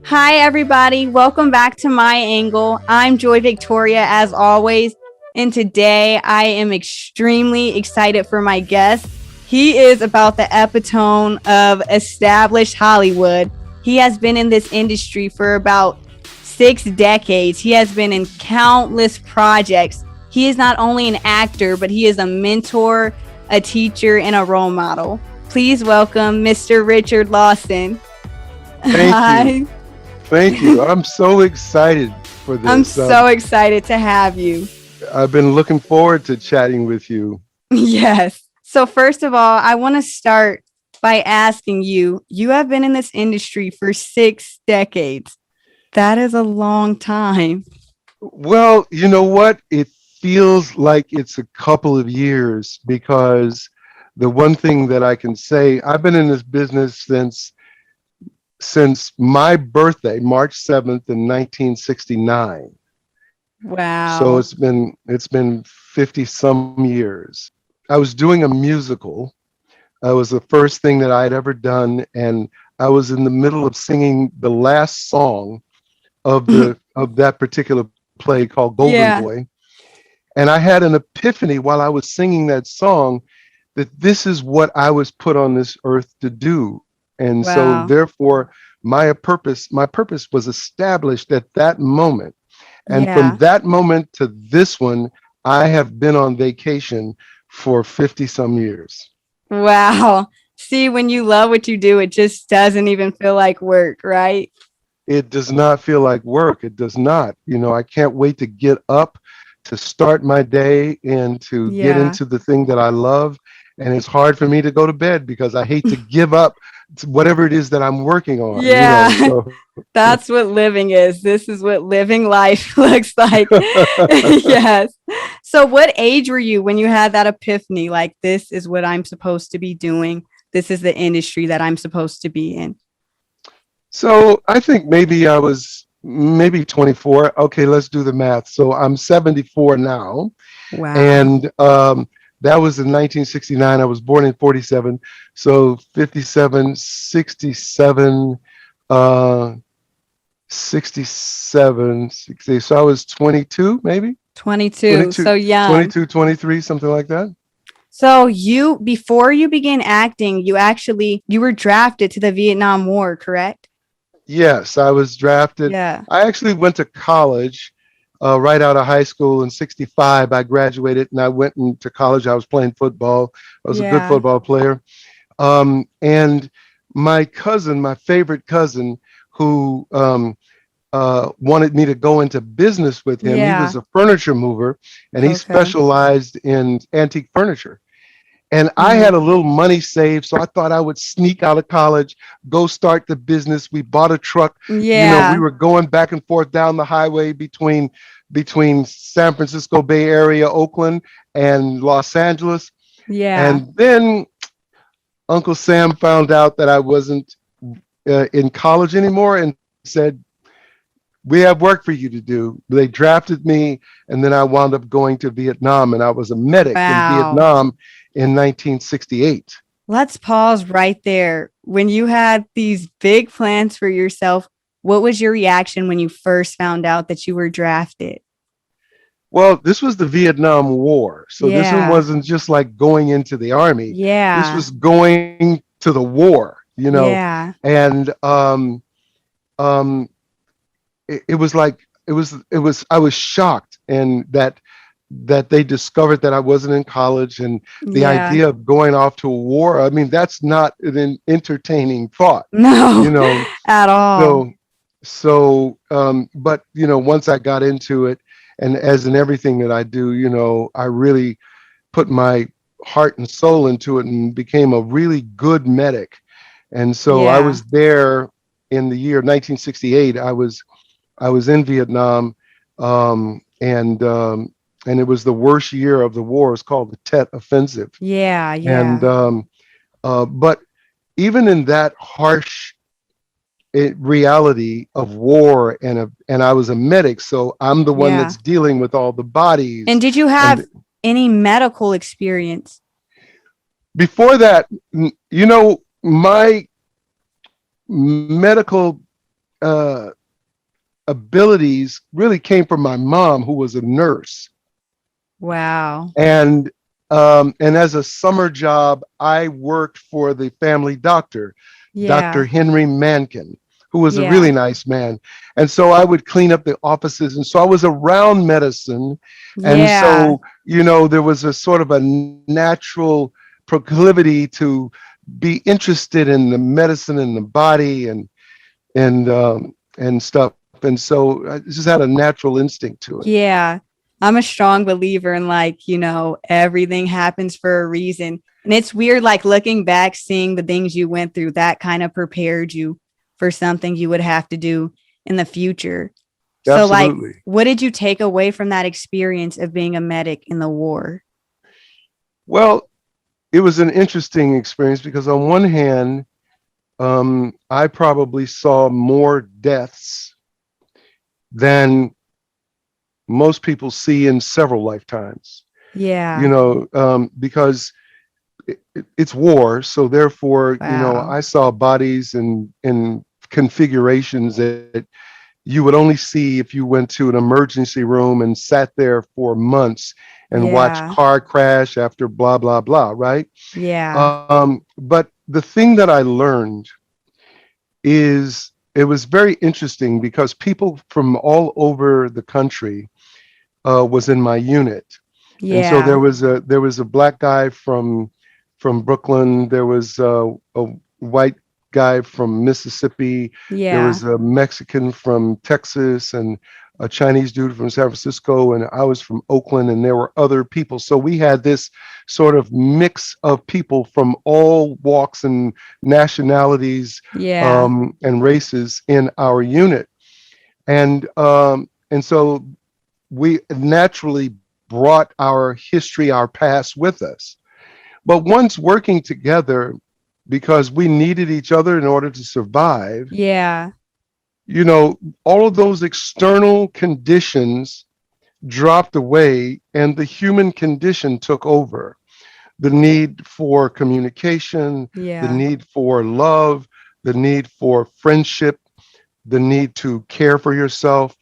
Hi, everybody. Welcome back to MyAngle. I'm Joy Victoria, as always. And today I am extremely excited for my guest. He is about the epitome of established Hollywood. He has been in this industry for about 6 decades. He has been in countless projects. He is not only an actor, but he is a mentor, a teacher, and a role model. Please welcome Mr. Richard Lawson. Thank you. Hi. Thank you. I'm so excited for I'm this. so excited to have you. I've been looking forward to chatting with you. Yes. So, first of all, I want to start by asking you, you have been in this industry for 6 decades. That is a long time. Well, you know what? It feels like it's a couple of years because the one thing that I can say, I've been in this business since my birthday, March 7th in 1969. So Wow. it's been 50 some years. I was doing a musical. It was the first thing that I'd ever done, and I was in the middle of singing the last song of that particular play called Golden Yeah. Boy. And I had an epiphany while I was singing that song that this is what I was put on this earth to do. And so Wow. therefore my purpose was established at that moment. And from Yeah. that moment to this one, I have been on vacation for 50 some years. Wow. See, when you love what you do, it just doesn't even feel like work, right? It does not feel like work. It does not. I can't wait to get up, to start my day, and to get Yeah. into the thing that I love. And it's hard for me to go to bed because I hate to give up to whatever it is that I'm working on. Yeah. So That's what living is. This is what living life looks like. Yes. So, what age were you when you had that epiphany? Like, this is what I'm supposed to be doing. This is the industry that I'm supposed to be in. so I think maybe I was maybe 24. Okay, let's do the math. So I'm 74 now. Wow. And that was in 1969. I was born in 47. So 57, 67, uh, 67, 60. So I was 22, maybe 22. 22, So young. 22, 23, something like that. So, before you began acting, you were drafted to the Vietnam War, correct? Yes, I was drafted. Yeah. I actually went to college right out of high school in 65. I graduated and I went into college. I was playing football. I was a good Yeah. football player. And my cousin, my favorite cousin, who wanted me to go into business with him, he Yeah. was a furniture mover and he Okay. specialized in antique furniture. And I Hmm. had a little money saved, so I thought I would sneak out of college, go start the business. We bought a truck. We Yeah. were going back and forth down the highway between San Francisco Bay Area, Oakland, and Los Angeles. Yeah. And then Uncle Sam found out that I wasn't in college anymore and said, "We have work for you to do." They drafted me, and then I wound up going to Vietnam, and I was a medic in Wow. Vietnam in 1968. Let's pause right there. When you had these big plans for yourself, what was your reaction when you first found out that you were drafted? Well, this was the Vietnam War. So this one Yeah. wasn't just like going into the army. This Yeah. was going to the war. Yeah. And um, it was like it was I was shocked and that they discovered that I wasn't in college and the Yeah. idea of going off to a war. I mean, that's not an entertaining thought, you No, know. at all. So but once I got into it, and as in everything that I do, I really put my heart and soul into it and became a really good medic. And so I Yeah. was there in the year 1968. I was in Vietnam, and it was the worst year of the war. It's called the Tet Offensive. Yeah. And Yeah. but even in that harsh reality of war, and I was a medic, so I'm the one Yeah. that's dealing with all the bodies. And did you And have any medical experience? before that, my medical uh, abilities really came from my mom, who was a nurse. Wow. And as a summer job, I worked for the family doctor, Dr. Yeah. Henry Mankin, who was a Yeah. really nice man. And so I would clean up the offices. And so I was around medicine. And Yeah. so, there was a sort of a natural proclivity to be interested in the medicine and the body and stuff. And so I just had a natural instinct to it. Yeah. I'm a strong believer in like, everything happens for a reason. And it's weird, like looking back, seeing the things you went through that kind of prepared you for something you would have to do in the future. So, like, Absolutely. what did you take away from that experience of being a medic in the war? Well, it was an interesting experience because on one hand, I probably saw more deaths than most people see in several lifetimes. Yeah. Because it's war, so therefore, Wow. I saw bodies in configurations that you would only see if you went to an emergency room and sat there for months and watched Yeah. car crash after blah blah blah, right? Yeah. But the thing that I learned is it was very interesting because people from all over the country was in my unit, and so Yeah. there was a black guy from Brooklyn. There was a white guy from Mississippi. There Yeah. was a Mexican from Texas and a Chinese dude from San Francisco, and I was from Oakland, and there were other people. So we had this sort of mix of people from all walks and nationalities Yeah. and races in our unit, and so we naturally brought our history, our past with us. But once working together, because we needed each other in order to survive, Yeah. all of those external conditions dropped away and the human condition took over. The need for communication, the Yeah. need for love, the need for friendship, the need to care for yourself.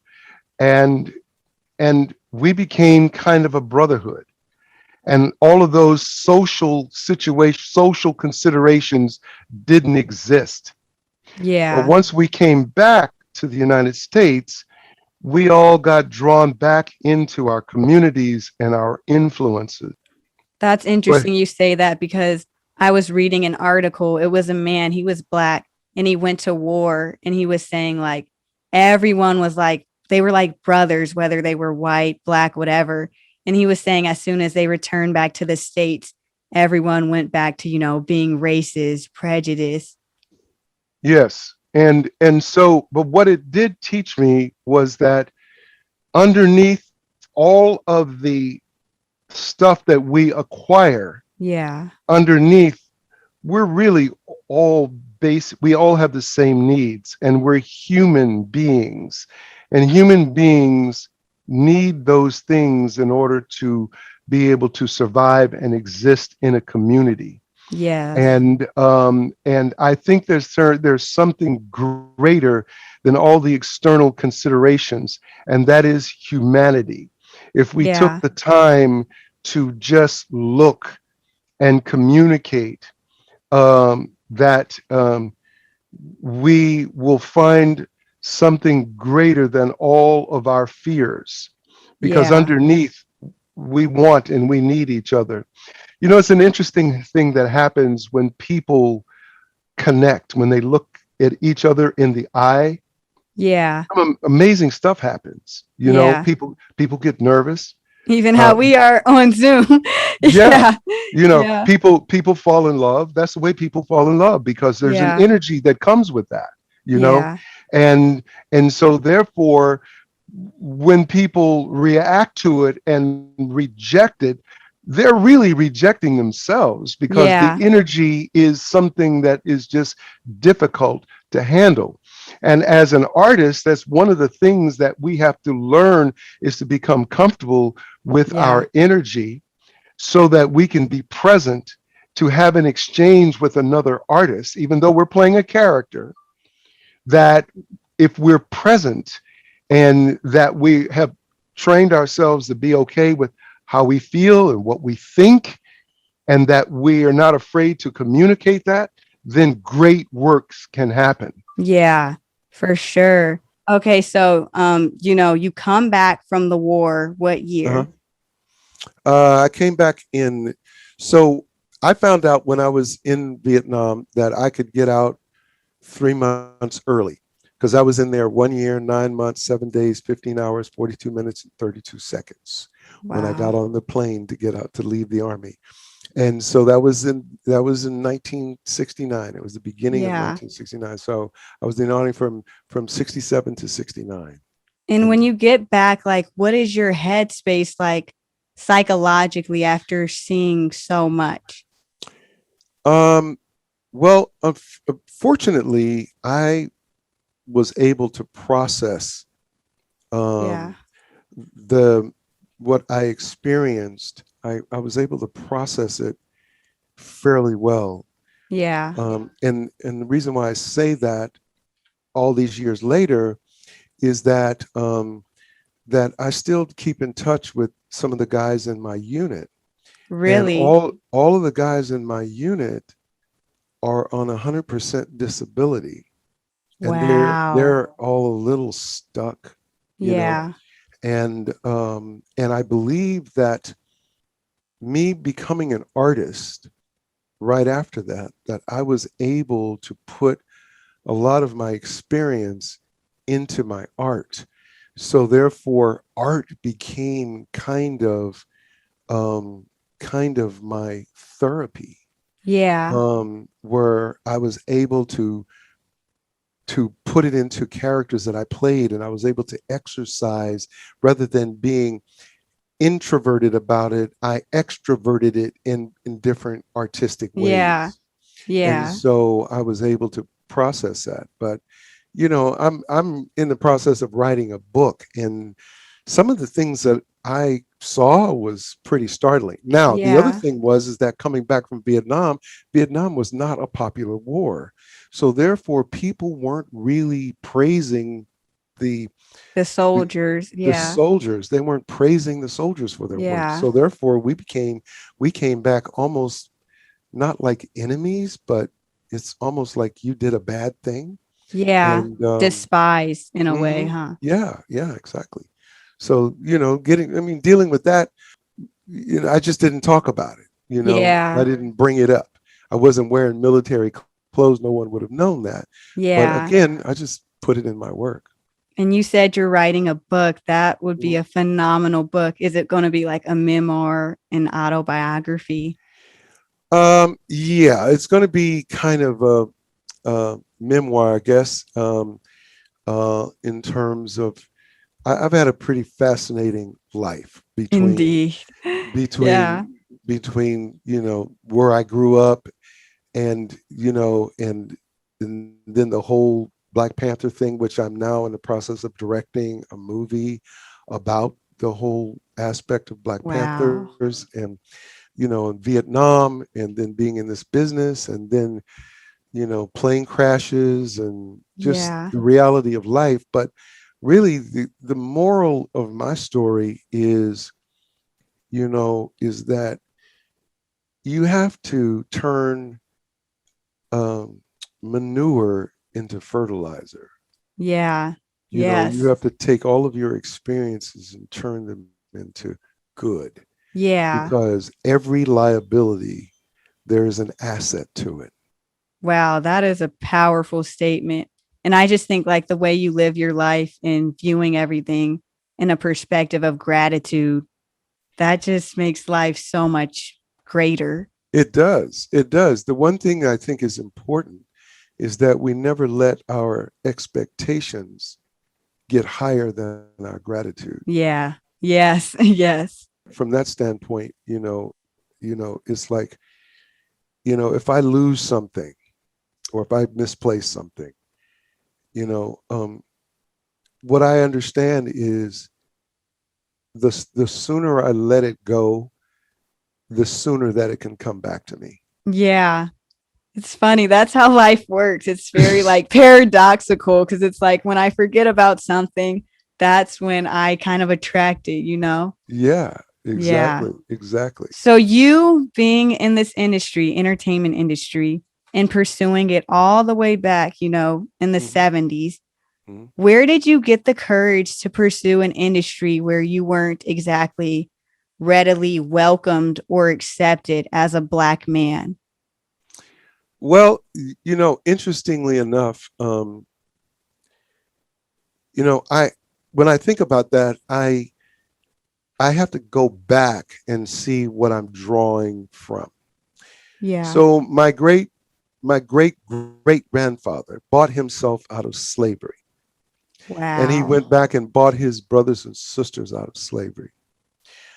And we became kind of a brotherhood. And all of those social considerations didn't exist. But Yeah. once we came back to the United States, we all got drawn back into our communities and our influences. That's But interesting you say that because I was reading an article. It was a man, he was black and he went to war and he was saying like everyone was like they were like brothers, whether they were white, black, whatever. And he was saying as soon as they returned back to the States, everyone went back to, being racist, prejudice. yes, and so, but what it did teach me was that underneath all of the stuff that we acquire, Yeah. underneath, we're really all we all have the same needs, and we're human beings, and human beings need those things in order to be able to survive and exist in a community. Yes. And I think there's something greater than all the external considerations, and that is humanity. If we took Yeah. the time to just look and communicate, that we will find something greater than all of our fears, because Yeah. underneath we want and we need each other. It's an interesting thing that happens when people connect, when they look at each other in the eye. Yeah. Some amazing stuff happens. Yeah. People get nervous. Even how Uh, we are on Zoom. yeah, Yeah. Yeah. people fall in love. That's the way people fall in love, because there's an Yeah. energy that comes with that. You know, Yeah. and and so therefore, when people react to it and reject it, they're really rejecting themselves, because the Yeah. energy is something that is just difficult to handle. And as an artist, that's one of the things that we have to learn, is to become comfortable with Yeah. our energy, so that we can be present to have an exchange with another artist, even though we're playing a character, that if we're present and that we have trained ourselves to be okay with how we feel and what we think, and that we are not afraid to communicate that, then great works can happen. Yeah, for sure. Okay, so you come back from the war what Uh-huh. year? I came back in, so I found out when I was in Vietnam that I could get out 3 months early because I was in there 1 year, 9 months, 7 days, 15 hours, 42 minutes, and 32 seconds when I got Wow. on the plane to get out to leave the army. And so that was in 1969. It was the beginning of Yeah. 1969. So I was in the army from 67 to 69. And when And you get back, like, what is your headspace like psychologically after seeing so much? um, well, fortunately, I was able to process Yeah. um, the what I experienced. I was able to process it fairly well. Yeah. And the reason why I say that all these years later is that I still keep in touch with some of the guys in my unit, and Really? all of the guys in my unit are on 100% disability, and Wow. they're all a little stuck, you know. Yeah. And I believe that me becoming an artist right after that I was able to put a lot of my experience into my art. So therefore, art became um, kind of my therapy, Yeah. where I was able to put it into characters that I played, and I was able to exercise rather than being introverted about it. I extroverted it in different artistic Yeah. ways, and Yeah. so I was able to process that. But I'm in the process of writing a book, and some of the things that I saw was pretty startling. Now, the other Yeah. thing was is that coming back from Vietnam was not a popular war. So therefore people weren't really praising the The the, soldiers. the Yeah. soldiers. They weren't praising the soldiers for their work. Yeah. So therefore we came back almost not like enemies, but it's almost like you did a bad thing. Yeah. And Despised in a way, mhm, huh? yeah, exactly. So, dealing with that, I just didn't talk about it. I Yeah. didn't bring it up. I wasn't wearing military clothes. No one would have known that. But Yeah. again, I just put it in my work. And you said you're writing a book. That would be Mhm. a phenomenal book. Is it going to be like a memoir, an autobiography? Yeah, it's going to be kind of a memoir, I guess, in terms of I've had a pretty fascinating life Indeed. Yeah. between where I grew up and and then the whole Black Panther thing, which I'm now in the process of directing a movie about the whole aspect of Black Wow. Panthers, and in Vietnam, and then being in this business, and then plane crashes and just Yeah. the reality of life. But really, the moral of my story is that you have to turn um, manure into fertilizer. Yeah. You Yes. have to take all of your experiences and turn them into good, Yeah. because every liability, there is an asset to it. Wow. That is a powerful statement. And I just think like the way you live your life and viewing everything in a perspective of gratitude, that just makes life so much greater. It does. It does. The one thing I think is important is that we never let our expectations get higher than our gratitude. Yeah. Yes. Yes. From that standpoint, it's like, if I lose something or if I misplace something, you know, um, what I understand is the sooner I let it go, the sooner that it can come back to me. Yeah. It's funny. That's how life works. It's very like paradoxical because it's like when I forget about something, that's when I kind of attract it, you know? Yeah, Yeah. exactly. Exactly. So you being in this industry, entertainment industry, and pursuing it all the way back, you know, in the Mhm. 70s, Mhm. where did you get the courage to pursue an industry where you weren't exactly readily welcomed or accepted as a Black man? Well, interestingly enough, I when I think about that, I have to go back and see what I'm drawing from. Yeah. So my great great grandfather bought himself out of slavery, and he Wow. went back and bought his brothers and sisters out of slavery.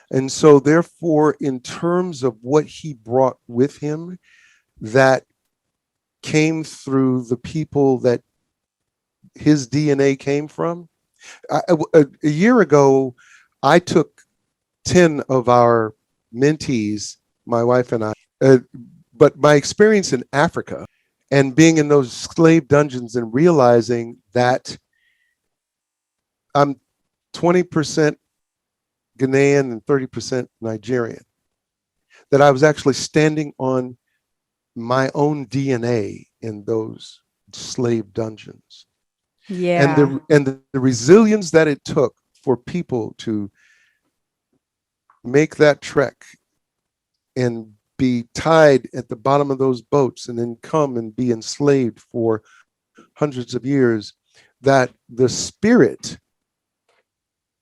And so therefore, in terms of what he brought with him, that came through the people that his DNA came from. A year ago, I took 10 of our mentees, my wife and I, but my experience in Africa and being in those slave dungeons and realizing that I'm 20% Ghanaian and 30% Nigerian, that I was actually standing on my own DNA in those slave dungeons. And Yeah. the resilience that it took for people to make that trek and be tied at the bottom of those boats and then come and be enslaved for hundreds of years, that the spirit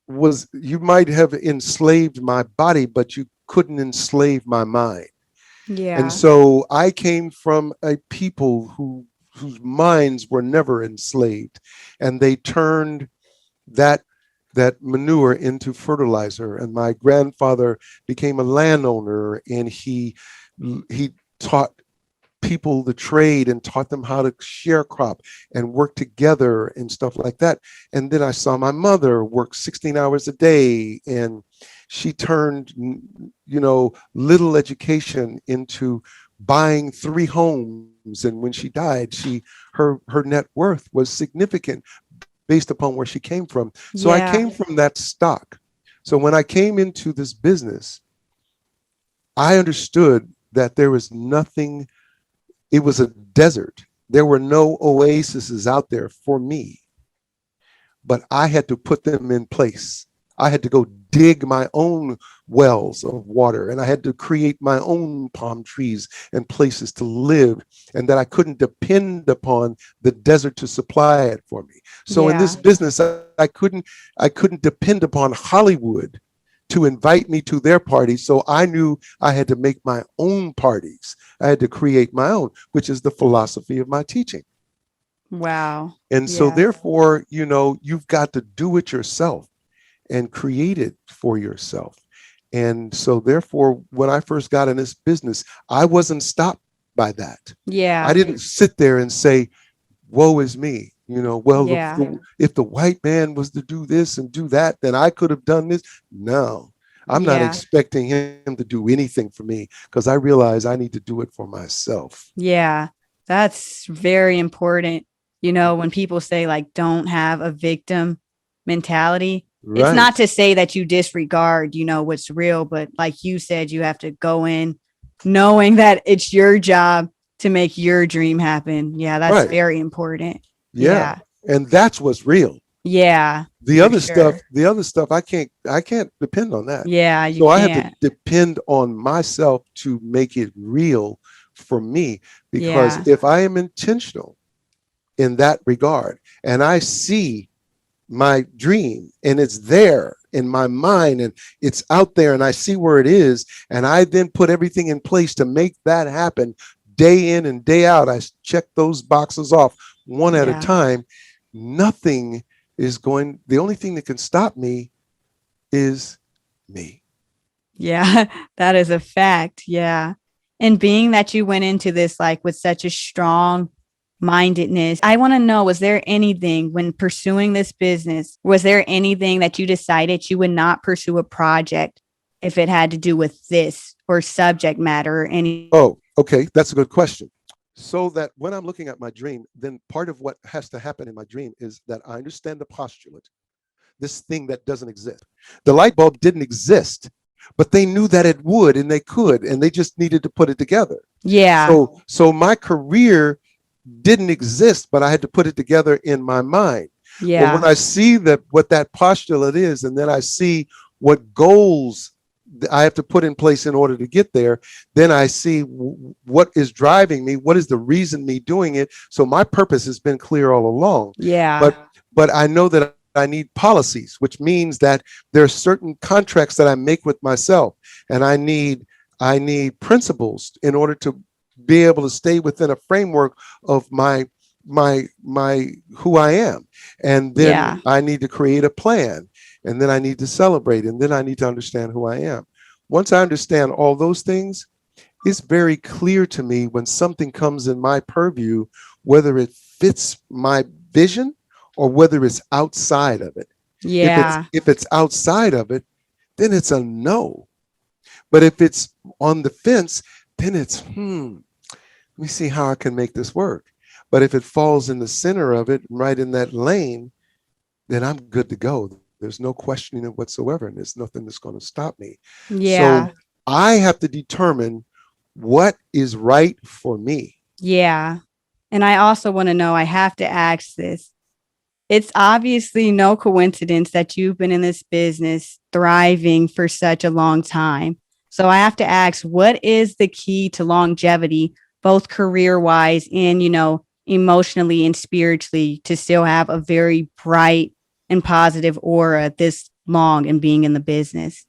was, you might have enslaved my body, but you couldn't enslave my mind. And Yeah. so I came from a people whose minds were never enslaved, and they turned that manure into fertilizer. And my grandfather became a landowner, and he taught people the trade and taught them how to share crop and work together and stuff like that. And then I saw my mother work 16 hours a day, and she turned little education into buying 3 homes. And when she died, her net worth was significant based upon where she came from. So I Yeah. came from that stock. So when I came into this business, I understood that there was nothing, it was a desert. There were no oases out there for me, but I had to put them in place. I had to go dig my own wells of water, and I had to create my own palm trees and places to live, and that I couldn't depend upon the desert to supply it for me. So in this Yeah. business, I couldn't depend upon Hollywood to invite me to their parties. So I knew I had to make my own parties. I had to create my own, which is the philosophy of my teaching. Wow. And so Yeah. therefore, you've got to do it yourself and create it for yourself. And so therefore, when I first got in this business, I wasn't stopped by that. I Yeah. didn't sit there and say, woe is me. Well, Yeah. if the white man was to do this and do that, then I could have done this. No, I'm not Yeah. expecting him to do anything for me, because I realize I need to do it for myself. Yeah. That's very important. You know, when people say like don't have a victim mentality, it's not Right. to say that you disregard, you know, what's real, but like you said, you have to go in knowing that it's your job to make your dream happen. Yeah, that's Right. very important. Yeah. Yeah. And that's what's real. Yeah, The for other stuff, sure. I can't depend on that. Yeah, you So I have to can't. depend on myself to make it real for me, because Yeah. if I am intentional in that regard and I see my dream and it's there in my mind and it's out there and I see where it is, and I then put everything in place to make that happen day in and day out, I check those boxes off one at a Yeah. time. Nothing the only thing that can stop me is me. Yeah, that is a fact. Yeah. And being that you went into this like with such a strong mindedness, I want to know, was there anything when pursuing this business, was there anything that you decided you would not pursue a project if it had to do with this or subject matter or any? Oh, okay. That's a good question. so that when I'm looking at my dream, then part of what has to happen in my dream is that I understand the postulate, this thing that doesn't exist. The light bulb didn't exist, but they knew that it would, and they could, and they just needed to put it together. Yeah. So my career didn't exist, but I had to put it together in my mind. Yeah. Well, when I see that what that postulate is, and then I see what goals I have to put in place in order to get there, then I see what is driving me, what is the reason me doing it. So my purpose has been clear all along. Yeah. But I know that I need policies, which means that there are certain contracts that I make with myself, and I need principles in order to be able to stay within a framework of my who I am. And then I need to create a plan, and then I need to celebrate, and then I need to understand who I am. Once I understand all those things, it's very clear to me when something comes in my purview, whether it fits my vision or whether it's outside of it. Yeah. If it's outside of it, then it's a no. But if it's on the fence, then it's, let me see how I can make this work. But if it falls in the center of it, right in that lane, then I'm good to go. There's no questioning it whatsoever, and there's nothing that's going to stop me. Yeah. So I have to determine what is right for me. Yeah. And I also want to know, I have to ask this. It's obviously no coincidence that you've been in this business thriving for such a long time. So I have to ask, what is the key to longevity, both career-wise and, emotionally and spiritually, to still have a very bright and positive aura this long and being in the business?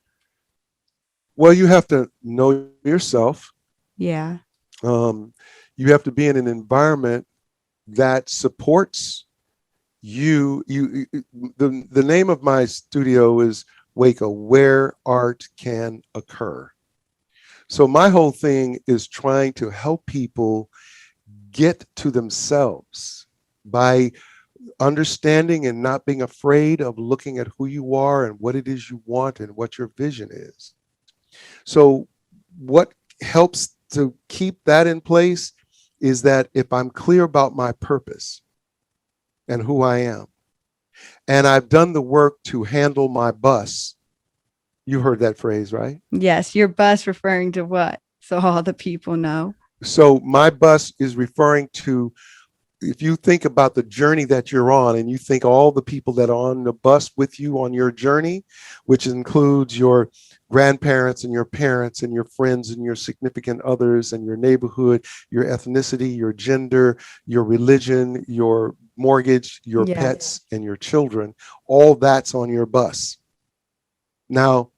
Well, you have to know yourself. Yeah. You have to be in an environment that supports you. The name of my studio is WACO, where art can occur. So my whole thing is trying to help people get to themselves by understanding and not being afraid of looking at who you are and what it is you want and what your vision is. So what helps to keep that in place is that if I'm clear about my purpose and who I am, and I've done the work to handle my bus. You heard that phrase, right? Yes. Your bus referring to what? So all the people know. So my bus is referring to, if you think about the journey that you're on and you think all the people that are on the bus with you on your journey, which includes your grandparents and your parents and your friends and your significant others and your neighborhood, your ethnicity, your gender, your religion, your mortgage, your pets, and your children, all that's on your bus. Now,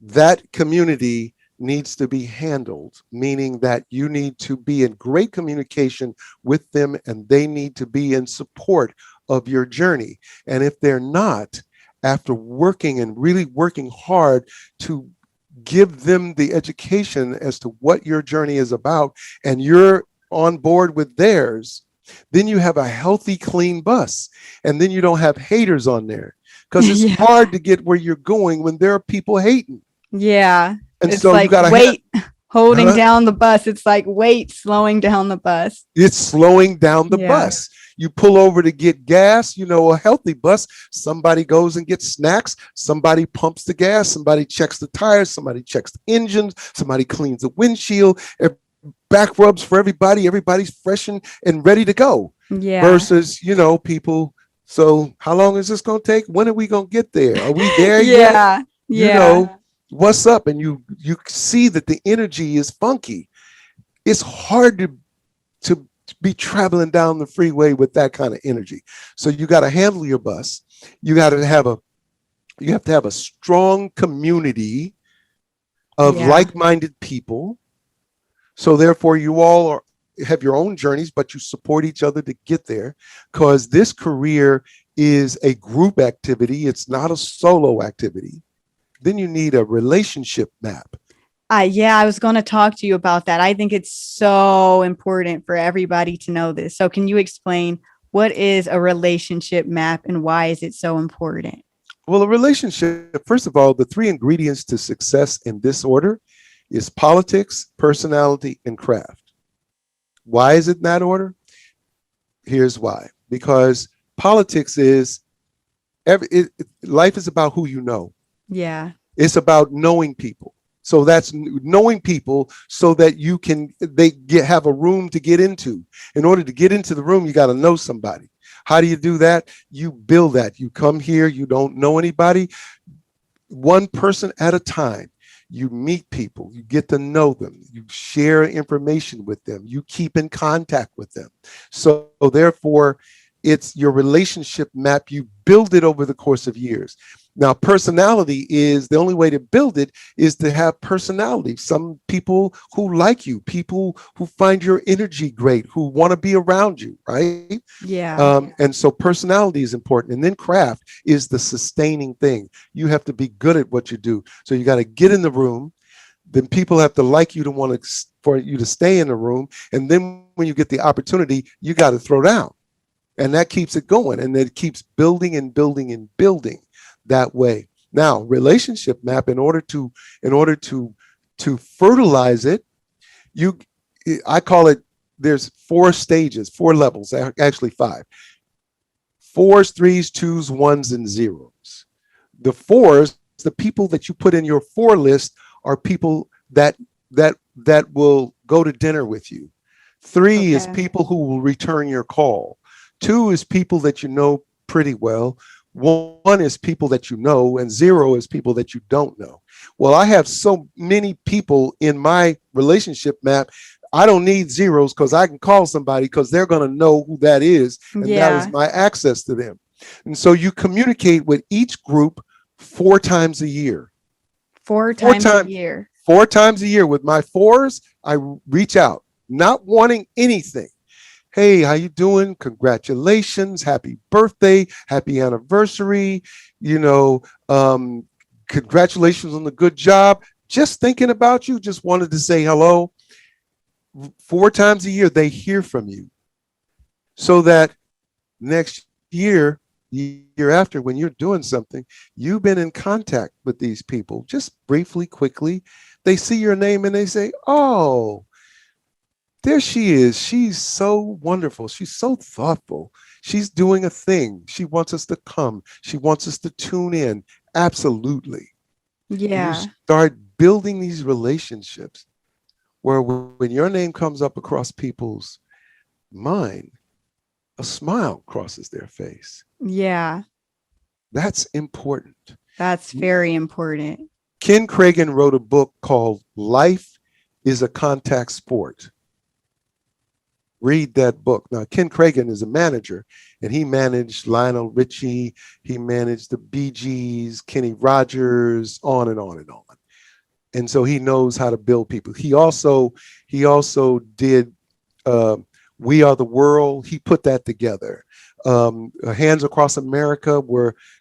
that community needs to be handled, meaning that you need to be in great communication with them and they need to be in support of your journey. And if they're not, after working and really working hard to give them the education as to what your journey is about, and you're on board with theirs, then you have a healthy, clean bus. And then you don't have haters on there, because it's hard to get where you're going when there are people hating. Yeah. And it's so like you gotta weight holding down the bus. It's like weight slowing down the bus. It's slowing down the bus. You pull over to get gas, a healthy bus, somebody goes and gets snacks, somebody pumps the gas, somebody checks the tires, somebody checks the engines, somebody cleans the windshield, back rubs for everybody, everybody's fresh and ready to go. Yeah. Versus, people, so how long is this going to take? When are we going to get there? Are we there yet? What's up? And you see that the energy is funky. It's hard to be traveling down the freeway with that kind of energy. So you got to handle your bus. You have to have a strong community of like-minded people. So therefore you all have your own journeys, but you support each other to get there, because this career is a group activity. It's not a solo activity. Then you need a relationship map. I was going to talk to you about that. I think it's so important for everybody to know this. So can you explain what is a relationship map and why is it so important? Well, a relationship, first of all, the three ingredients to success in this order is politics, personality, and craft. Why is it in that order? Here's why. Because politics is life is about who you know. Yeah. It's about knowing people. So that's knowing people so that have a room to get into. In order to get into the room, you got to know somebody. How do you do that? You build that. You come here, you don't know anybody. One person at a time. You meet people, you get to know them, you share information with them, you keep in contact with them. So therefore, it's your relationship map. You build it over the course of years. Now, personality is the only way to build it is to have personality. Some people who like you, people who find your energy great, who want to be around you, right? Yeah. And so personality is important. And then craft is the sustaining thing. You have to be good at what you do. So you got to get in the room. Then people have to like you to want to, for you to stay in the room. And then when you get the opportunity, you got to throw down. And that keeps it going. And it keeps building and building and building that way. Now, relationship map, in order to fertilize it, I call it, there's 4 stages, 4 levels, actually 5. 4s, 3s, 2s, 1s, and 0s. The 4s, the people that you put in your 4 list are people that will go to dinner with you. 3 is people who will return your call. 2 is people that you know pretty well. 1 is people that you know, and 0 is people that you don't know. Well, I have so many people in my relationship map. I don't need 0s because I can call somebody because they're going to know who that is. And that is my access to them. And so you communicate with each group 4 times a year. 4 times a year. 4 times a year. With my 4s, I reach out, not wanting anything. Hey, how you doing? Congratulations. Happy birthday. Happy anniversary. Congratulations on the good job. Just thinking about you. Just wanted to say hello. 4 times a year, they hear from you. So that next year, the year after, when you're doing something, you've been in contact with these people. Just briefly, quickly. They see your name and they say, oh, there she is. She's so wonderful. She's so thoughtful. She's doing a thing. She wants us to come. She wants us to tune in. Absolutely. Yeah. You start building these relationships where when your name comes up across people's mind, a smile crosses their face. Yeah. That's important. That's very important. Ken Cragen wrote a book called Life is a Contact Sport. Read that book. Now, Ken Cragen is a manager, and he managed Lionel Richie. He managed the Bee Gees, Kenny Rogers, on and on and on. And so he knows how to build people. He also did We Are the World. He put that together. Hands Across America,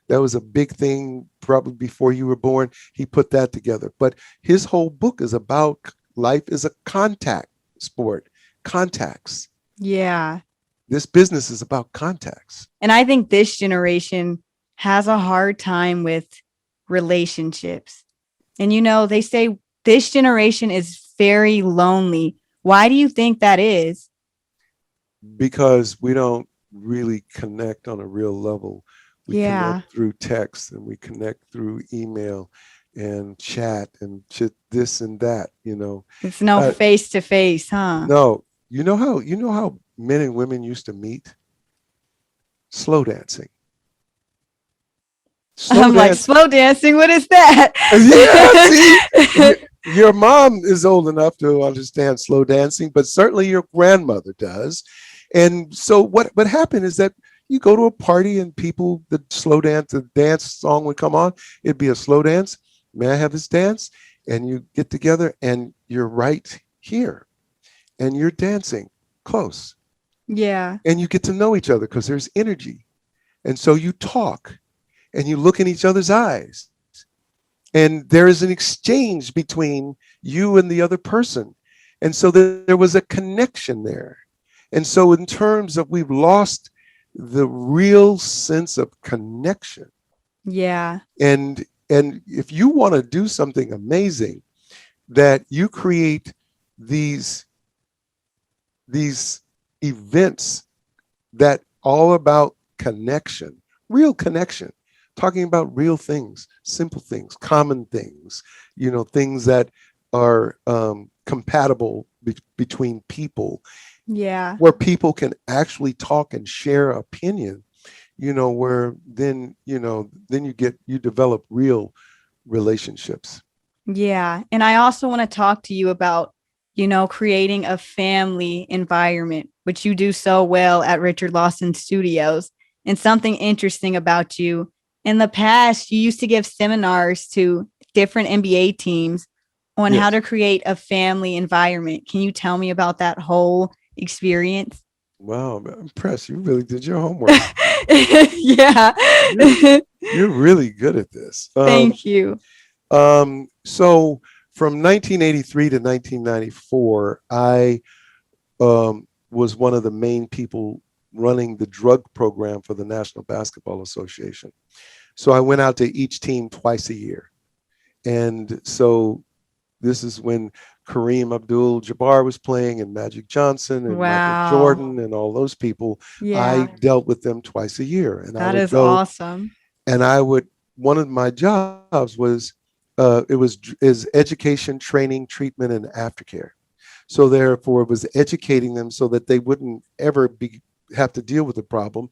that was a big thing probably before you were born. He put that together. But his whole book is about life is a contact sport. Contacts. Yeah. This business is about contacts. And I think this generation has a hard time with relationships. And they say this generation is very lonely. Why do you think that is? Because we don't really connect on a real level. We connect through text, and we connect through email and chat and this and that, It's no face to face, huh? No. You know how men and women used to meet? Slow dancing. Like, slow dancing, what is that? Yeah, see, your mom is old enough to understand slow dancing, but certainly your grandmother does. And so what happened is that you go to a party and the dance song would come on. It'd be a slow dance. May I have this dance? And you get together and you're right here. And you're dancing close. Yeah. And you get to know each other because there's energy. And so you talk and you look in each other's eyes. And there is an exchange between you and the other person. And so there was a connection there. And so in terms of we've lost the real sense of connection. Yeah. And if you want to do something amazing, that you create these these events that all about connection, real connection, talking about real things, simple things, common things, things that are compatible between people, Yeah. where people can actually talk and share opinion, where then you develop real relationships. Yeah. And I also want to talk to you about, creating a family environment, which you do so well at Richard Lawson Studios. And something interesting about you, in the past, you used to give seminars to different NBA teams on how Yes. to create a family environment. Can you tell me about that whole experience? Wow, I'm impressed. You really did your homework. Yeah. You're you're really good at this. Thank you. So from 1983 to 1994, I was one of the main people running the drug program for the National Basketball Association. So I went out to each team twice a year. And so this is when Kareem Abdul-Jabbar was playing, and Magic Johnson and Michael Wow. Jordan and all those people. I Yeah. dealt with them twice a year, and I That would is go, awesome. and one of my jobs was is education, training, treatment, and aftercare. So therefore, it was educating them so that they wouldn't ever have to deal with the problem,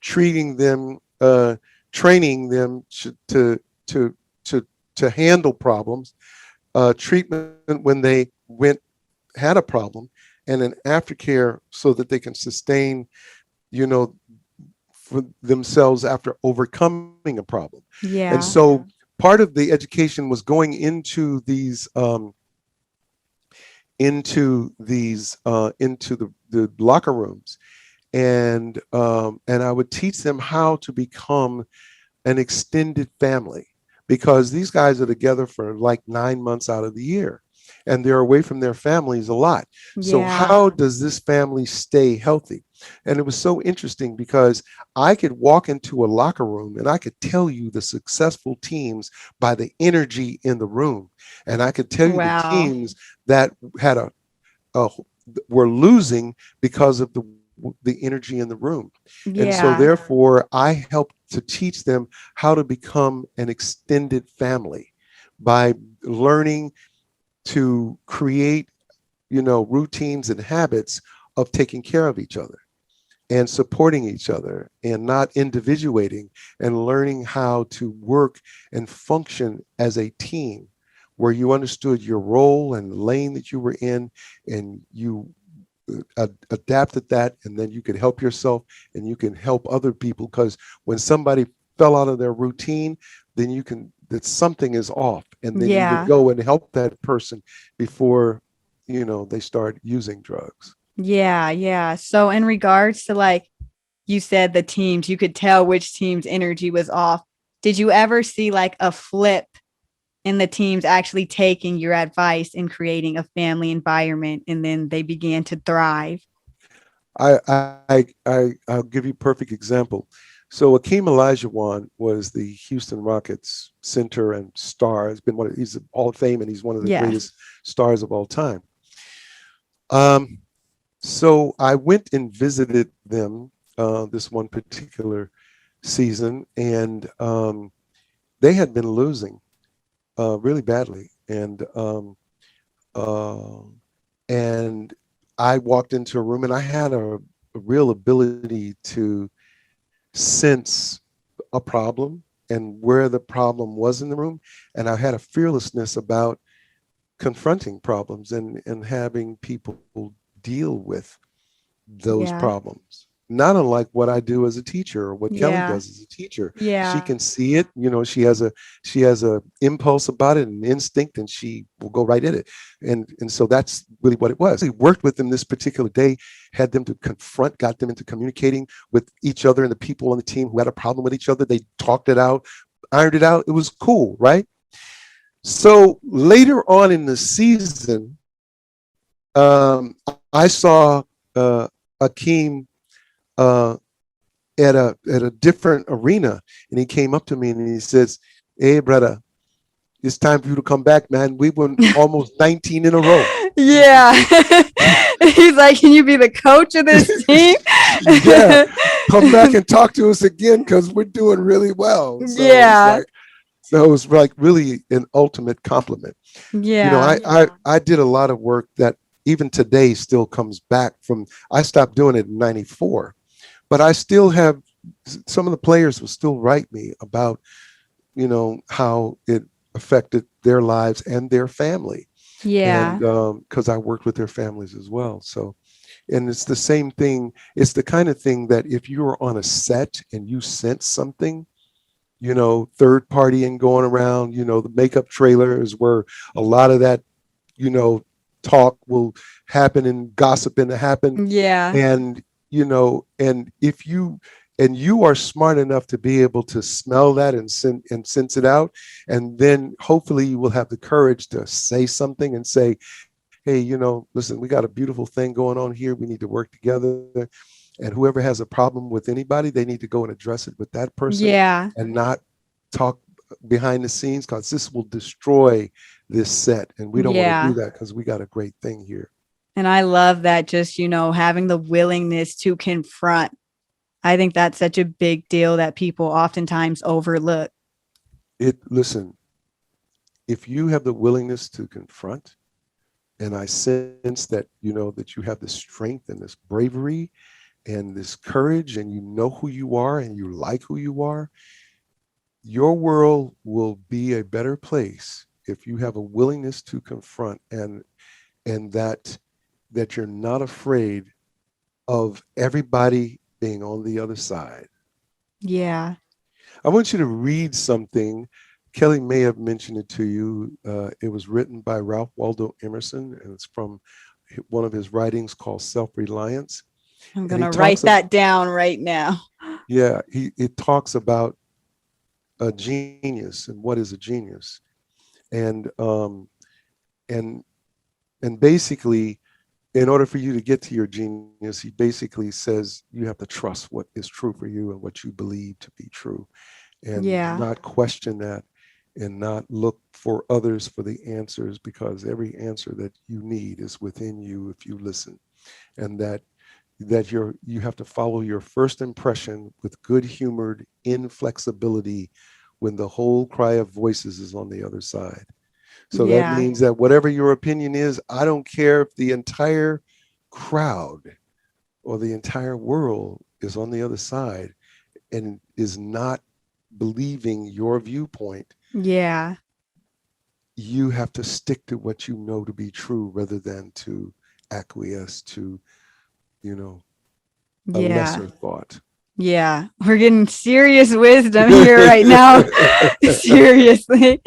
treating them, training them to to handle problems, treatment when they had a problem, and an aftercare so that they can sustain, you know, for themselves after overcoming a problem. And Yeah. so part of the education was going into the locker rooms, and I would teach them how to become an extended family, because these guys are together for like 9 months out of the year, and they're away from their families a lot. So Yeah. how does this family stay healthy? And it was so interesting because I could walk into a locker room and I could tell you the successful teams by the energy in the room, and I could tell you the Wow. teams that had a were losing because of the energy in the room. And so Yeah. therefore I helped to teach them how to become an extended family by learning to create, routines and habits of taking care of each other and supporting each other and not individuating, and learning how to work and function as a team where you understood your role and the lane that you were in, and you adapted that, and then you could help yourself and you can help other people, because when somebody fell out of their routine, then you can that something is off, and then you would Yeah. go and help that person before they start using drugs. Yeah. Yeah. So in regards to, like you said, the teams, you could tell which team's energy was off. Did you ever see like a flip in the teams actually taking your advice and creating a family environment, and then they began to thrive? I'll give you a perfect example. So Akeem Olajuwon was the Houston Rockets center and star. He's a Hall of Fame, and he's one of the Yes. greatest stars of all time. Um, so I went and visited them this one particular season, and they had been losing really badly, uh, and I walked into a room, and I had a real ability to sense a problem and where the problem was in the room, and I had a fearlessness about confronting problems and having people deal with those Yeah. problems. Not unlike what I do as a teacher, or what Kelly Yeah. does as a teacher. She Yeah. can see it, she has a impulse about it, and instinct, and she will go right at it. And so that's really what it was. We worked with them this particular day, had them to confront, got them into communicating with each other and the people on the team who had a problem with each other. They talked it out, ironed it out. It was cool, right? So later on in the season, I saw Akeem uh, at a different arena, and he came up to me and he says, "Hey, brother, it's time for you to come back, man. We won almost 19 in a row. Yeah. He's like, can you be the coach of this team? Yeah, come back and talk to us again because we're doing really well. Yeah. So it was like really an ultimate compliment. You know, Yeah. I did a lot of work that even today still comes back from, I stopped doing it in 94, but I still have, some of the players will still write me about, you know, how it affected their lives and their family. And Yeah. because I worked with their families as well. So, and it's the same thing. It's the kind of thing that if you were on a set and you sense something, you know, third partying going around, you know, the makeup trailer is where a lot of that, you know, talk will happen and gossiping to happen. Yeah. And, you know, and if you, and you are smart enough to be able to smell that and sense it out. And then hopefully you will have the courage to say something and say, hey, you know, listen, we got a beautiful thing going on here. We need to work together. And whoever has a problem with anybody, they need to go and address it with that person Yeah. and not talk behind the scenes, because this will destroy this set. And we don't want to Yeah. do that because we got a great thing here. And I love that, just, you know, having the willingness to confront. I think that's such a big deal that people oftentimes overlook. Listen, if you have the willingness to confront, and I sense that, you know, that you have this strength and this bravery and this courage, and you know who you are and you like who you are, your world will be a better place if you have a willingness to confront, and that you're not afraid of everybody being on the other side. Yeah. I want you to read something. Kelly may have mentioned it to you. It was written by Ralph Waldo Emerson, and it's from one of his writings called Self-Reliance. I'm going to write that down right now. Yeah, it talks about a genius and what is a genius. And and basically, in order for you to get to your genius, he basically says you have to trust what is true for you and what you believe to be true, and Yeah. not question that, and not look for others for the answers, because every answer that you need is within you if you listen. And that you have to follow your first impression with good-humored inflexibility when the whole cry of voices is on the other side. So that Yeah. means that whatever your opinion is, I don't care if the entire crowd or the entire world is on the other side and is not believing your viewpoint. Yeah. You have to stick to what you know to be true rather than to acquiesce to, you know, a Yeah. lesser thought. Yeah. We're getting serious wisdom here right now. Seriously.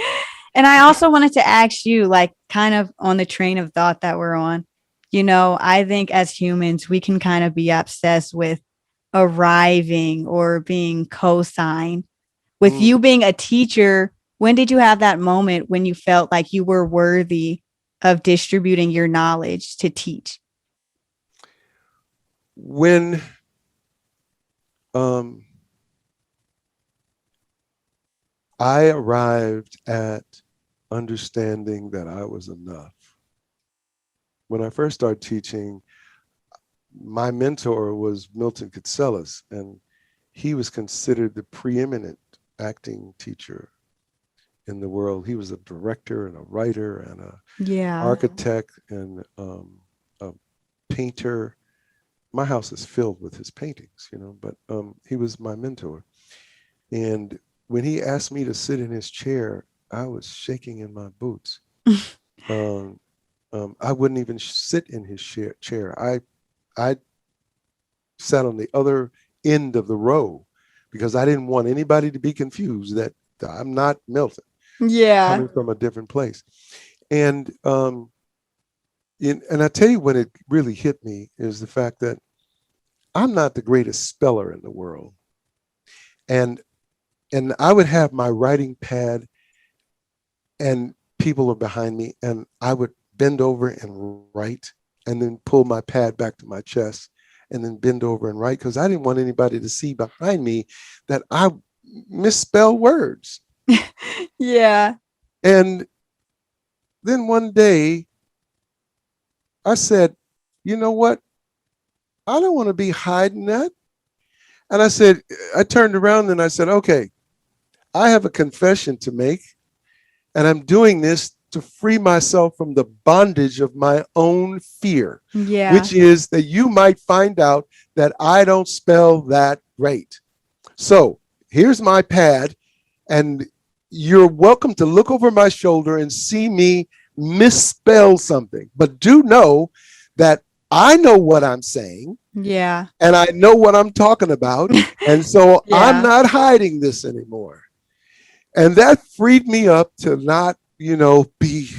And I also wanted to ask you, like, kind of on the train of thought that we're on, you know, I think as humans, we can kind of be obsessed with arriving or being co-signed. With you being a teacher, when did you have that moment when you felt like you were worthy of distributing your knowledge to teach? When I arrived at understanding that I was enough. When I first started teaching, my mentor was Milton Katselas, and he was considered the preeminent acting teacher in the world. He was a director and a writer and an architect and a painter. My house is filled with his paintings, you know, but he was my mentor. And when he asked me to sit in his chair, I was shaking in my boots. I wouldn't even sit in his chair. I sat on the other end of the row because I didn't want anybody to be confused that I'm not Milton. Yeah. Coming from a different place. And and I tell you when it really hit me is the fact that I'm not the greatest speller in the world. And I would have my writing pad and people are behind me, and I would bend over and write and then pull my pad back to my chest and then bend over and write, because I didn't want anybody to see behind me that I misspell words. Yeah. And then one day I said, you know what? I don't want to be hiding that. And I turned around and I said, okay, I have a confession to make, and I'm doing this to free myself from the bondage of my own fear, Yeah. which is that you might find out that I don't spell that great. So here's my pad, and you're welcome to look over my shoulder and see me misspell something. But do know that I know what I'm saying Yeah. and I know what I'm talking about. And so I'm Yeah. not hiding this anymore. And that freed me up to not, be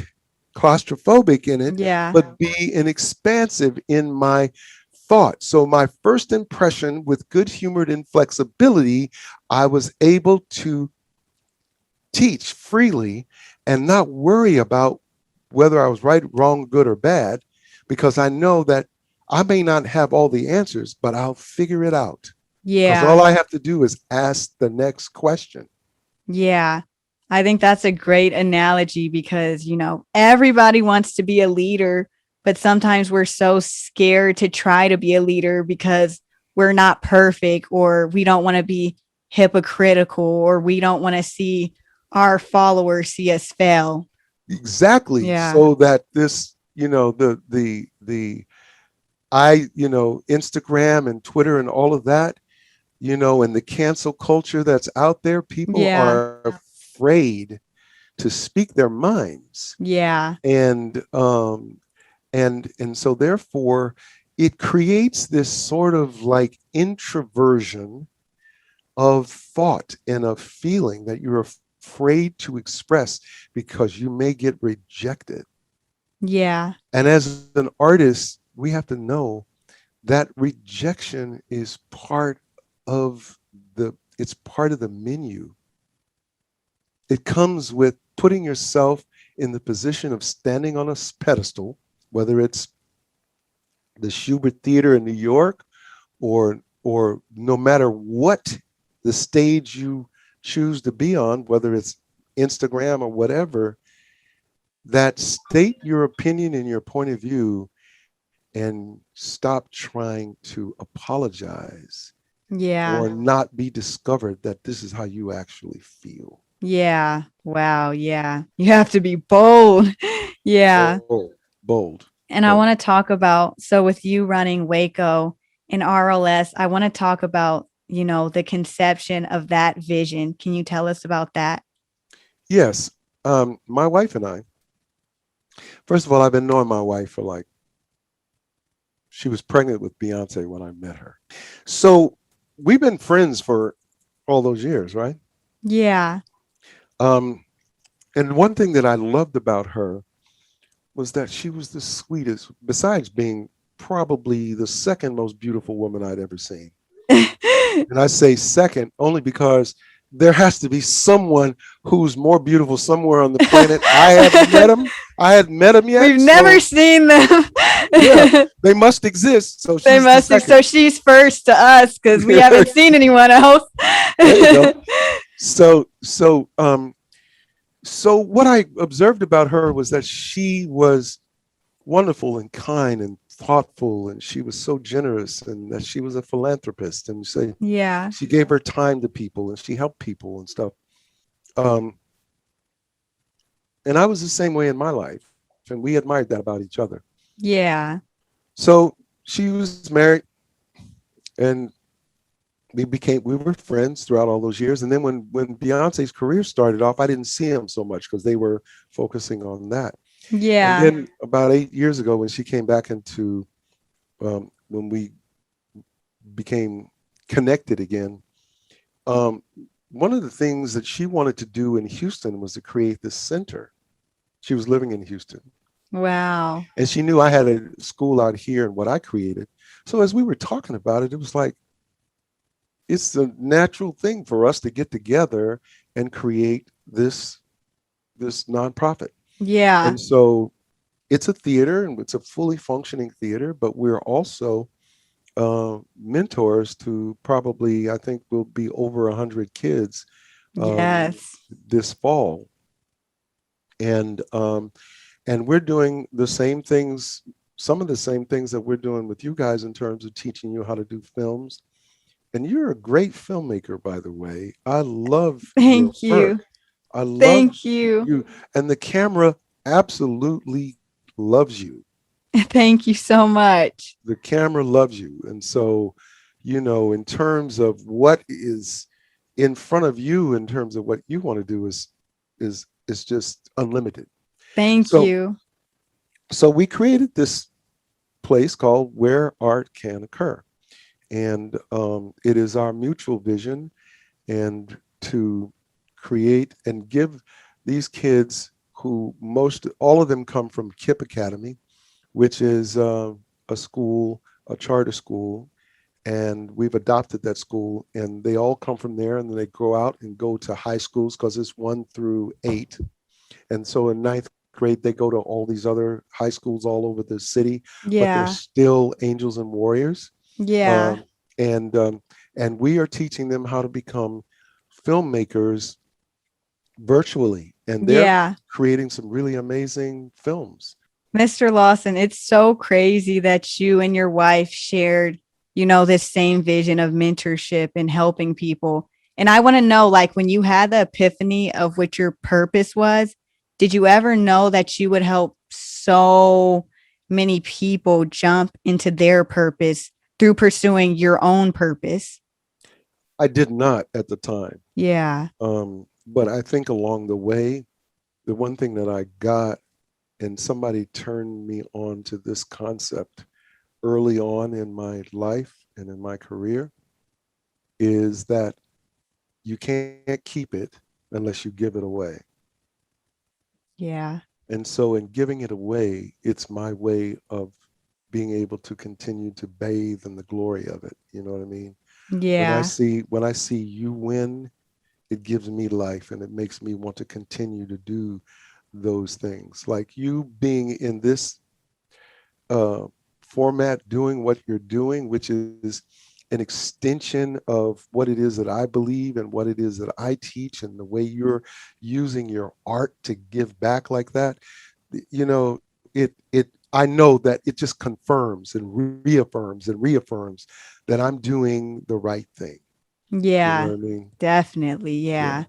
claustrophobic in it, Yeah. but be an expansive in my thought. So my first impression with good humored inflexibility, I was able to teach freely and not worry about whether I was right, wrong, good, or bad, because I know that I may not have all the answers, but I'll figure it out. Because all Yeah. I have to do is ask the next question. Yeah. I think that's a great analogy because, everybody wants to be a leader, but sometimes we're so scared to try to be a leader because we're not perfect, or we don't want to be hypocritical, or we don't want to see our followers see us fail. Exactly. Yeah. So that this, Instagram and Twitter and all of that, and the cancel culture that's out there, people Yeah. are afraid to speak their minds. Yeah. And so therefore it creates this sort of like introversion of thought and of feeling that you're afraid to express because you may get rejected. Yeah. And as an artist, we have to know that rejection is part of it's part of the menu. It comes with putting yourself in the position of standing on a pedestal, whether it's the Schubert Theater in New York, or no matter what the stage you choose to be on, whether it's Instagram or whatever, that state your opinion and your point of view and stop trying to apologize Yeah. or not be discovered that this is how you actually feel. Yeah. Wow. Yeah. You have to be bold. Yeah. Bold. And I want to talk about, so with you running WACO and RLS, I want to talk about, the conception of that vision. Can you tell us about that? Yes. My wife and I, first of all, I've been knowing my wife for she was pregnant with Beyonce when I met her. So we've been friends for all those years, right? Yeah. And one thing that I loved about her was that she was the sweetest, besides being probably the second most beautiful woman I'd ever seen. And I say second only because there has to be someone who's more beautiful somewhere on the planet. I hadn't met him yet. We've never seen them. Yeah, they must exist. So They she's must be. So she's first to us because we haven't seen anyone else. There you go. So what I observed about her was that she was wonderful and kind and thoughtful, and she was so generous, and that she was a philanthropist, and Yeah. she gave her time to people and she helped people and stuff. And I was the same way in my life, and we admired that about each other. Yeah. So she was married, and we were friends throughout all those years. And then when Beyonce's career started off, I didn't see him so much because they were focusing on that. Yeah. And then about 8 years ago, when she came back into, when we became connected again, one of the things that she wanted to do in Houston was to create this center. She was living in Houston. Wow. And she knew I had a school out here and what I created. So as we were talking about it, it was like, it's a natural thing for us to get together and create this nonprofit. Yeah. And so it's a theater, and it's a fully functioning theater, but we're also mentors to probably, I think will be over 100 kids Yes. this fall. And we're doing the same things, some of the same things that we're doing with you guys in terms of teaching you how to do films. And you're a great filmmaker, by the way. I love your Thank work. you. I love Thank you. you. And the camera absolutely loves you. Thank you so much. The camera loves you. And so, in terms of what is in front of you, in terms of what you want to do is just unlimited. Thank So you. so we created this place called Where Art Can Occur. And it is our mutual vision and to create and give these kids who all of them come from KIPP Academy, which is a school, a charter school, and we've adopted that school, and they all come from there, and then they go out and go to high schools because it's 1 through 8. And so in ninth grade, they go to all these other high schools all over the city, but they're Yeah. still angels and warriors. Yeah. Um, and and we are teaching them how to become filmmakers virtually, and they're Yeah. creating some really amazing films. Mr. Lawson, it's so crazy that you and your wife shared, this same vision of mentorship and helping people. And I want to know, like, when you had the epiphany of what your purpose was, did you ever know that you would help so many people jump into their purpose through pursuing your own purpose? I did not at the time, Yeah. but I think along the way, the one thing that I got, and somebody turned me on to this concept early on in my life and in my career, is that you can't keep it unless you give it away. Yeah. And so in giving it away, it's my way of being able to continue to bathe in the glory of it. You know what I mean? Yeah. When I see you win, it gives me life, and it makes me want to continue to do those things. Like you being in this uh, format, doing what you're doing, which is an extension of what it is that I believe and what it is that I teach, and the way you're using your art to give back like that. You know, I know that it just confirms and reaffirms that I'm doing the right thing. You know Yeah. what I mean? Definitely. Yeah. Yeah.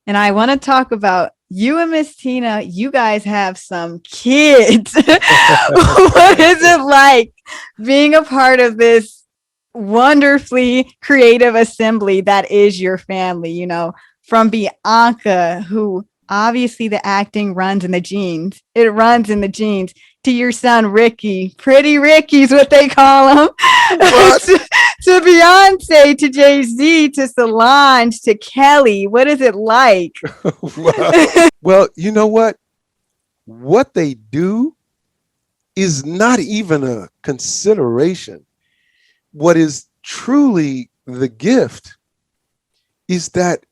And I want to talk about you and Miss Tina. You guys have some kids. What is it like being a part of this wonderfully creative assembly that is your family? From Bianca, who obviously the acting runs in the genes, it runs in the genes, to your son Ricky, Pretty Ricky's what they call him. What? To Beyonce, to Jay-Z, to Solange, to Kelly. What is it like? Well, you know what? What they do is not even a consideration. What is truly the gift is that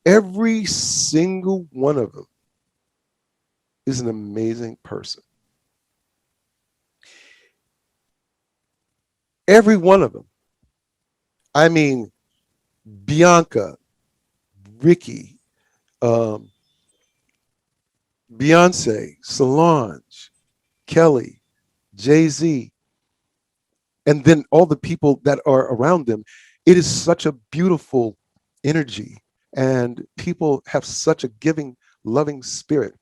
every single one of them is an amazing person. Every one of them. I mean, Bianca, Ricky, um, Beyonce, Solange, Kelly, Jay-Z, and then all the people that are around them. It is such a beautiful energy, and people have such a giving, loving spirit.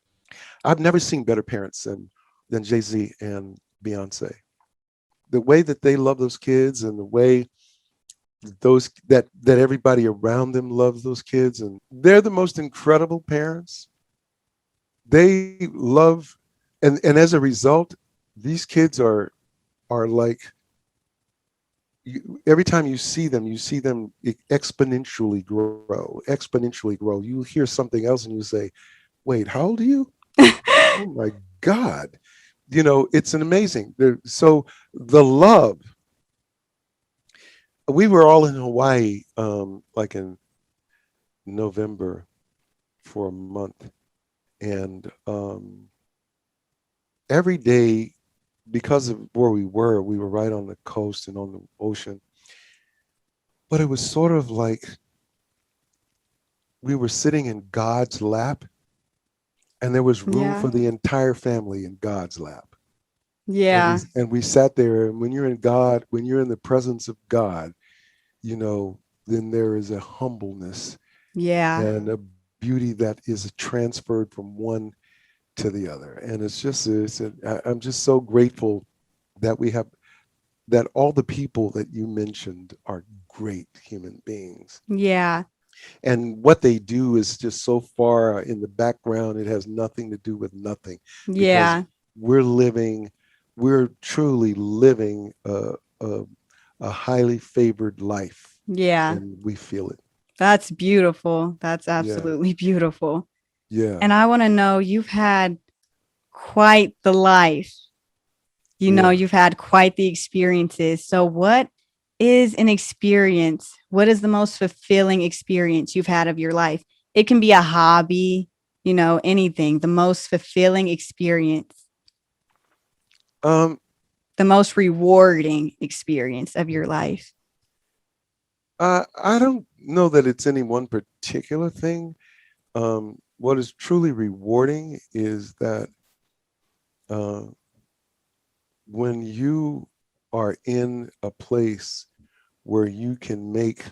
I've never seen better parents than Jay-Z and Beyonce. The way that they love those kids, and the way those that everybody around them loves those kids, and they're the most incredible parents. They love, and as a result, these kids are like, every time you see them exponentially grow. You hear something else and you say, wait, how old are you? Oh my God. It's an amazing. So the love, we were all in Hawaii, like in November for a month. And every day, because of where we were right on the coast and on the ocean. But it was sort of like we were sitting in God's lap, and there was room Yeah. for the entire family in God's lap. Yeah. And we sat there, and when you're in God, when you're in the presence of God, then there is a humbleness Yeah. and a beauty that is transferred from one to the other. And I'm just so grateful that we have that all the people that you mentioned are great human beings. Yeah. And what they do is just so far in the background, it has nothing to do with nothing, because Yeah. we're truly living a highly favored life, Yeah. and we feel it. That's beautiful. That's Yeah, absolutely beautiful. yeah, And I want to know, you've had quite the life. yeah. You've had quite the experiences. So what is an experience? What is the most fulfilling experience you've had of your life? It can be a hobby, anything. The most fulfilling experience, Um, the most rewarding experience of your life. I don't know that it's any one particular thing. What is truly rewarding is that uh, when you are in a place where you can make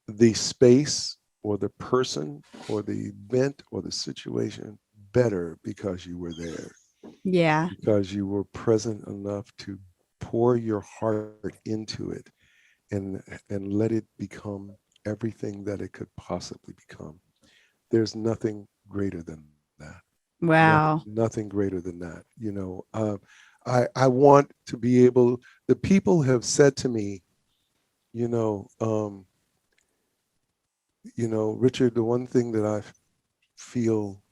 the space or the person or the event or the situation better because you were there, Yeah. because you were present enough to pour your heart into it and let it become everything that it could possibly become. There's nothing greater than that. Wow. Nothing greater than that. I want to be able. The people have said to me, you know, um, Richard, the one thing that I feel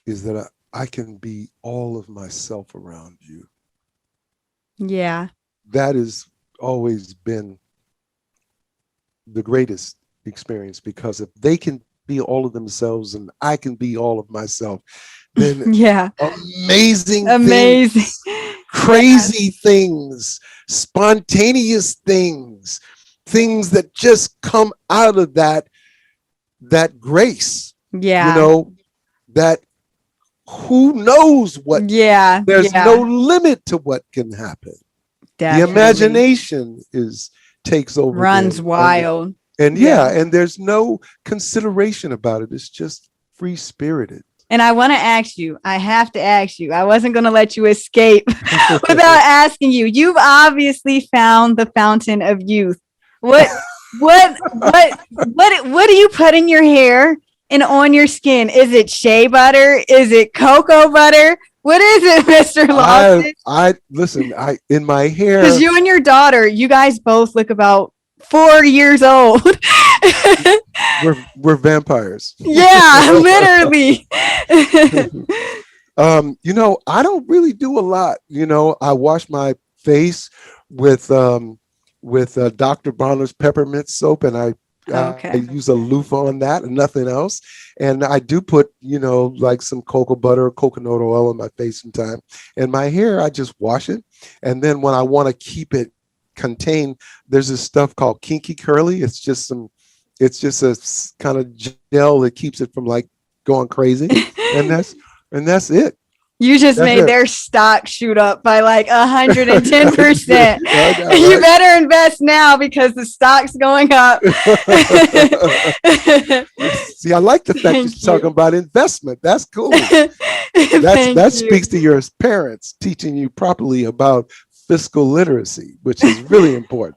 is that I can be all of myself around you. Yeah. That has always been the greatest experience, because if they can be all of themselves and I can be all of myself, then Yeah. amazing Amazing. things, crazy things, spontaneous things, things that just come out of that grace, Yeah. that who knows what, Yeah. there's no Yeah. limit to what can happen. The Definitely. imagination takes over Runs then. wild. And Yeah. and there's no consideration about it. It's just free spirited. And I want to ask you, I have to ask you, I wasn't going to let you escape without asking you. You've obviously found the fountain of youth. What, what do you put in your hair and on your skin? Is it shea butter? Is it cocoa butter? What is it, Mr. Lawson? I listen, in my Because hair, you and your daughter, you guys both look about 4 years old. we're vampires. Yeah, literally. I don't really do a lot. I wash my face with Dr. Bronner's peppermint soap, and I Okay. use a loofah on that and nothing else. And I do put, like some cocoa butter or coconut oil on my face sometimes. And my hair, I just wash it. And then when I want to keep it contained, there's this stuff called Kinky Curly. It's just a kind of gel that keeps it from like going crazy. And that's it. You just That's made it. their stock shoot up by like 110%. I know, You right? better invest now because the stock's going up. See, I like the fact you're Thank talking you. about investment. That's cool. Thank That you. speaks to your parents teaching you properly about fiscal literacy, which is really important.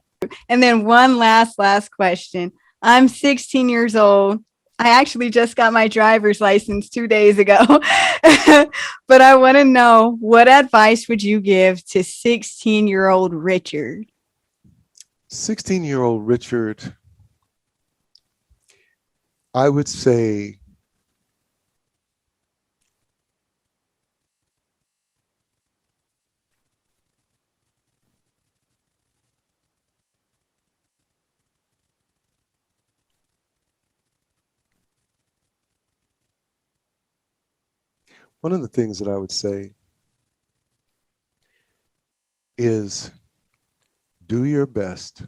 And then one last question. I'm 16 years old. I actually just got my driver's license 2 days ago. But I want to know, what advice would you give to 16-year-old Richard? 16-year-old Richard, I would say one of the things that I would say is do your best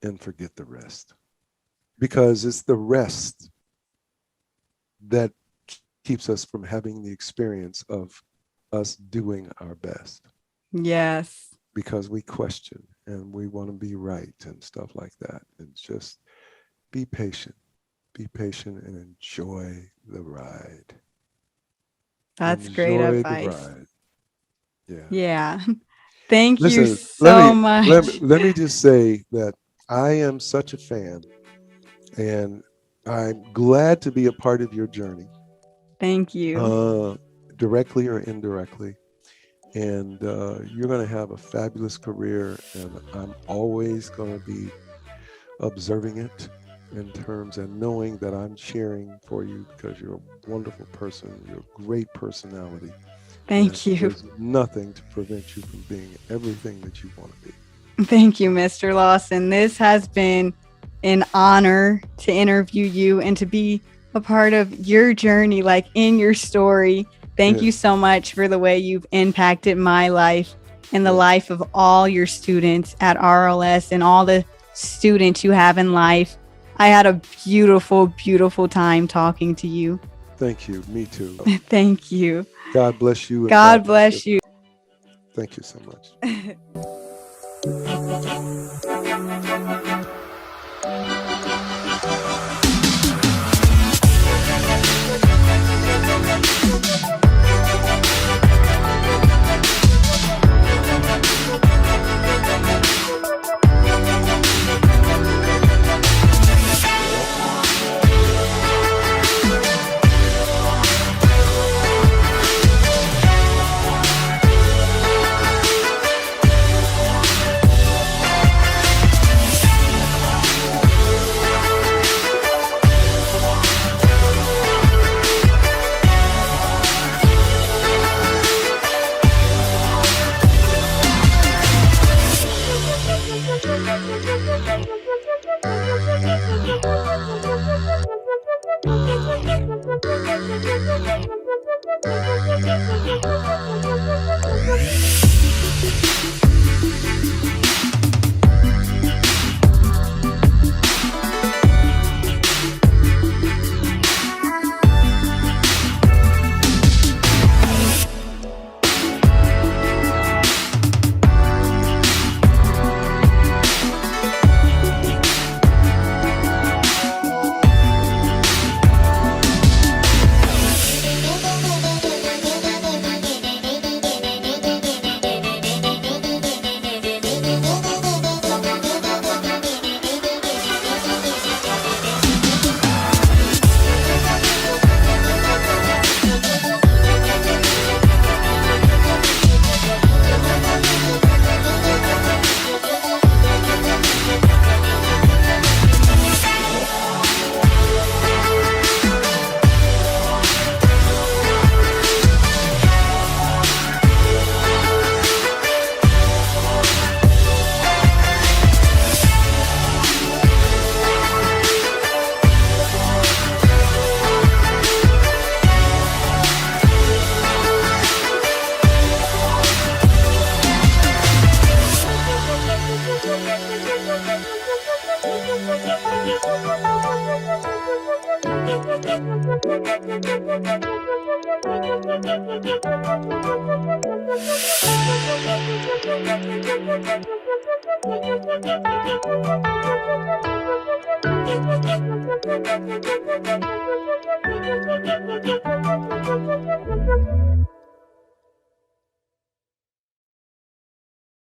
and forget the rest, because it's the rest that keeps us from having the experience of us doing our best. Yes. Because we question and we want to be right and stuff like that. And just be patient and enjoy the ride. That's great advice. The ride. Yeah. Yeah. Thank you Listen, so much. Let me just say that I am such a fan, and I'm glad to be a part of your journey. Thank you. Directly or indirectly. And you're going to have a fabulous career, and I'm always going to be observing it in terms and knowing that I'm cheering for you because you're a wonderful person. You're a great personality. Thank you. There's nothing to prevent you from being everything that you want to be. Thank you, Mr. Lawson. This has been an honor to interview you and to be a part of your journey, like in your story. Thank you so much for the way you've impacted my life and the life of all your students at RLS and all the students you have in life. I had a beautiful, beautiful time talking to you. Thank you. Me too. Thank you. God bless you. God bless you. Thank you so much. Thank you.